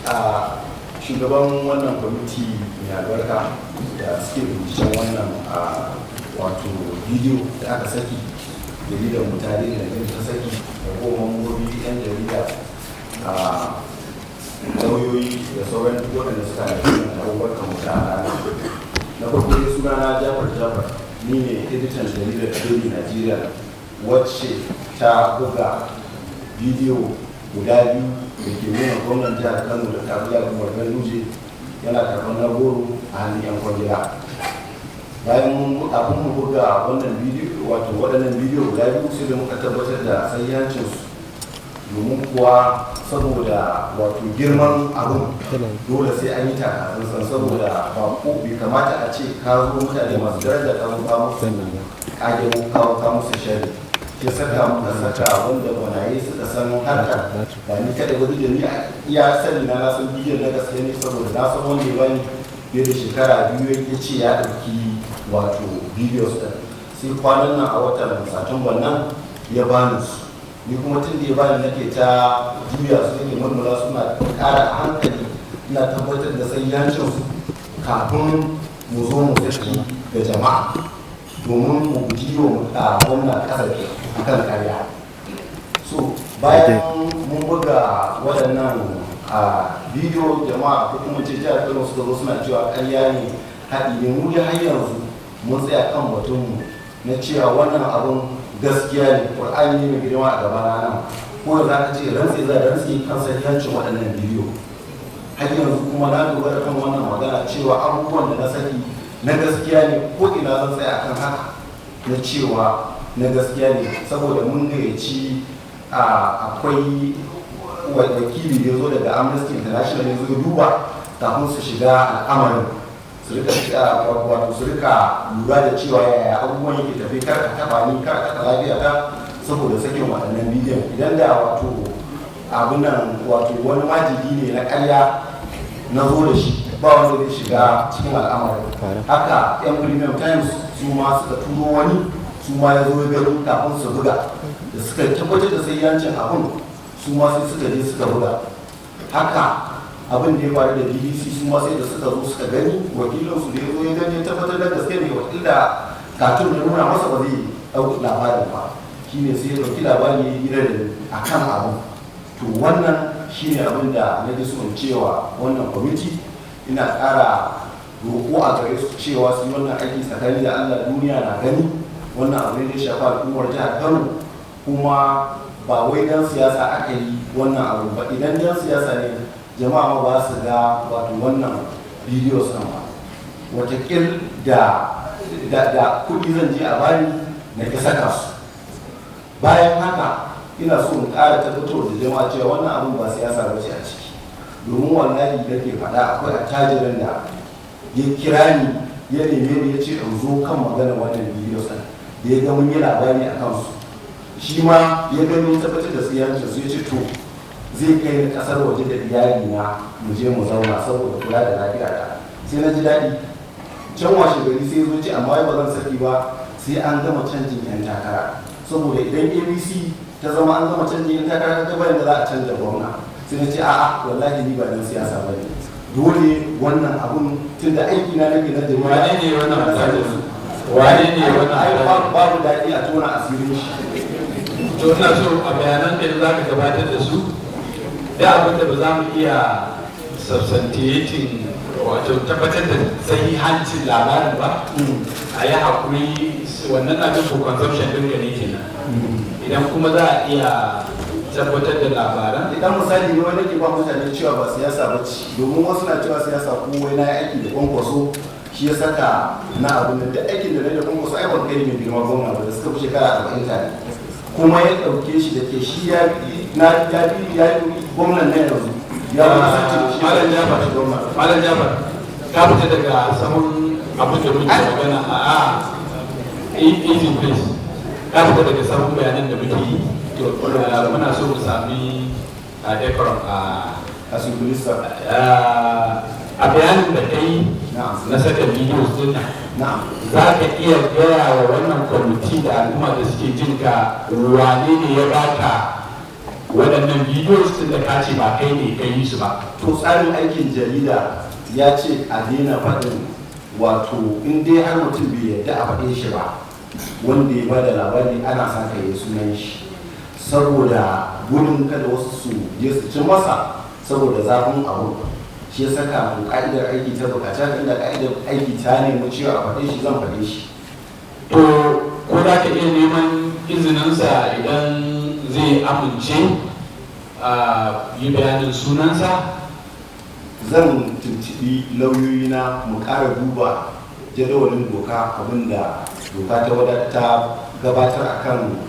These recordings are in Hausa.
a shugaban wannan kwamiti mai albarka da suke binciken wannan wato bidiyo da aka saki jaridar mutane da ta saki da kuma mambobi 'yan jarida a lauyoyi da sauran duk waɗanda suka haifar da abubuwan kamuta a rana. Na farko dai sunana Jafar ni ne editan jaridar Daily Nigeria wacce ta buga bidiyo guda biyu da ke nuna gwamnan jihar Kano da Tarayya Umar Ganduje yana karɓar na goro a hannun 'yan kwangila. Bayan kafin mu buga wannan bidiyo wato waɗannan bidiyo guda biyu sai da muka tabbatar da sahihancinsu, domin kuwa saboda wato girman abin dole sai an yi takatsantsan saboda ba ko bai kamata a ce ka zo mutane masu daraja ka zo ka musu kage ka musu shari ke saka muka saka wanda gwanaye suka san harkar ba ni kada wani da ni iya sani na san bidiyon na gaske ne saboda na san wanda ya bani fiye da shekara biyu ya ce ya ɗauki wato bidiyos ɗin sai kwanan nan a watan satumban nan ya bani su, ni kuma tun da ya bani nake ta juya su nake murmura suna ƙara a hankali ina tabbatar da sayyancin su kafin mu zo mu saki da jama'a domin mu guji wa gwamna kasafi a kan karya. So bayan mun buga waɗannan bidiyo jama'a ko kuma ce jihar Kano suka zo suna cewa karya ne haɗi ne, mu da har yanzu mun tsaya kan batunmu na cewa wannan abun gaskiya ne, ƙur'ani ne mai girma a gaba na nan ko za ka ce rantsi za rantsi kan sahihancin waɗannan bidiyo. Har yanzu kuma na dogara kan wannan magana cewa abubuwan da na sani na gaskiya ne, ko ina zan tsaya kan haka na cewa na gaskiya ne, saboda mun gayyaci akwai wakili da ya zo daga Amnesty International ya zo ya duba kafin su shiga al'amarin su rika wato su rika lura da cewa yaya abubuwan yake tafi, kar ka taba ni, kar ka taba lafiya ta, saboda sakin waɗannan bidiyon. Idan da wato abin nan wato wani majigi ne na ƙarya na zo da shi ba wanda zai shiga cikin al'amarin. Haka yan Premium Times su ma suka turo wani su ma ya zo ya gani kafin su buga, da suka tabbatar da sai yancin abin su ma sai suka je suka buga. Haka abin da ya faru da BBC su ma sai da suka zo suka gani, wakilinsu da ya zo ya gani ya tabbatar da gaske ne, wakila katun da nuna masa ba zai ɗauki labarin ba, shi ne sai ya ɗauki labari ya hira da a kan abin. To wannan shi ne abin da na ji son cewa wannan kwamiti ina ƙara roƙo a gare su cewa su yi wannan aiki tsakani da Allah, duniya na gani wannan abu ne da ya shafa al'ummar jihar Kano, kuma ba wai dan siyasa aka yi wannan abu ba. Idan dan siyasa ne jama'a ba su ga wato wannan bidiyo sun ba, watakil da kuɗi zan je a bani na ki saka su. Bayan haka ina so in ƙara tabbatar da jama'a cewa wannan abin ba siyasa ba ce a ciki, domin wallahi da ke faɗa akwai attajirin da ya kira ni ya neme ni ya ce in zo kan magana wannan bidiyo sun da ya ga mun yi labari a kansu, shi ma ya gani tabbatar da siyancin su ya ce to zai kai ni kasar waje da iyali na mu je mu zauna saboda kula da lafiya ta. Sai na ji daɗi, can washe gari sai zo ce amma ba zan saki ba sai an gama canjin yan takara, saboda idan ABC ta zama an gama canjin yan takara ta bayan da za a canza gwamna. Sai na ce a'a wallahi ni ba dan siyasa ba ne, dole wannan abun tun da aiki na nake na jama'a. Wane ne wannan alƙalin? Wane ne wannan babu daɗi a tona asirin shi. To ina so a bayanan da za ka gabatar da su da abin da ba za mu iya substantiating wato tabbatar da sahihancin labarin ba, a yi haƙuri wannan abin ko consumption ɗin gane kenan. Idan kuma za a iya tabbatar da labaran, idan misali ne wani ke ba mutane cewa ba siyasa ba ce, domin wasu na cewa siyasa ko wai na aiki da kwankwaso shi ya saka na abin da aikin da na da kwankwaso ai ban kai mai girma gwamna ba da suka fi shekara 40 tare, kuma ya ɗauke shi da ke shi ya yi gwamnan na yanzu ya kasance shi Malam Jafar ka fita daga sahun abin da muke magana a easy place, ka fita daga sahun bayanan da muke yi. To muna so mu sami decorum a sifilista a bayanin da ka yi na saka videos din za ka iya gaya wa wannan kwamiti da al'umma da suke jin ka wane ne ya baka waɗannan videos tun da ka ce ba kai ne ka yi su ba. To tsarin aikin jarida ya ce a daina faɗin wato in dai har mutum bai yarda a faɗe shi ba wanda ya bada labari ana sa ka yi sunan shi saboda gudun kada wasu su je su ci masa saboda zafin abu shi ya saka mu ka'idar aiki ta bukata inda ka'idar aiki ta nemi cewa a faɗe shi zan faɗe shi. To ko za ka iya neman izininsa idan zai amince a yi bayanin sunansa? Zan tuntuɓi lauyoyina mu ƙara duba jadawalin doka abinda doka ta gabatar akan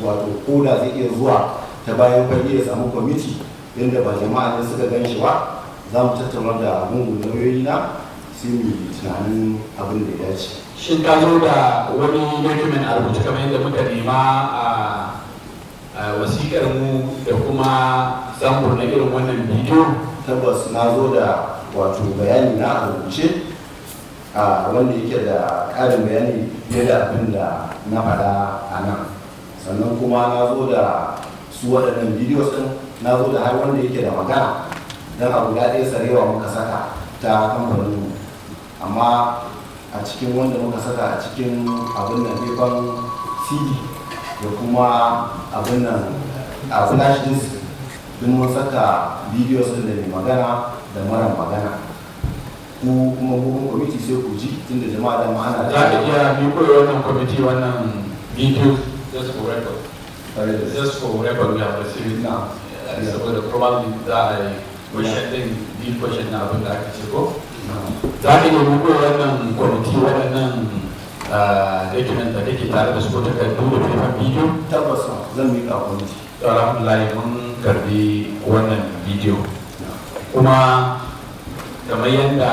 wato koda zai iya zuwa ta bayan fage ya samu kwamiti yadda ba jama'a ne suka gan shi ba za mu tattauna da gungun lauyoyina sai mu yi tunanin abin da ya dace. Shin ka zo da wani document a rubuce kamar yadda muka nema a wasikar mu da kuma samfur na irin wannan bidiyo? Tabbas na zo da wato bayani na a rubuce wanda yake da ƙarin bayani fiye da abin da na faɗa a nan, sannan kuma na zo da su waɗannan bidiyos ɗin na zo da har wanda yake da magana don abu da ɗaya sarewa muka saka ta kamfanin, amma a cikin wanda muka saka a cikin abin nan faifan cd da kuma abin nan a flash disk din mun saka bidiyos ɗin da mai magana da mara magana. Ku kuma hukun kwamiti sai ku ji tunda jama'a da ma'ana da za ka iya miko wannan kwamiti wannan video just for record we have received now saboda probably za a yi question din deep question na abin da aka ce ko za ka iya miko wannan kwamiti waɗannan document da kake tare da su ko takardu da faifan video? Tabbas zan miƙa kwamiti. Alhamdulillah mun karbi wannan video kuma kamar yadda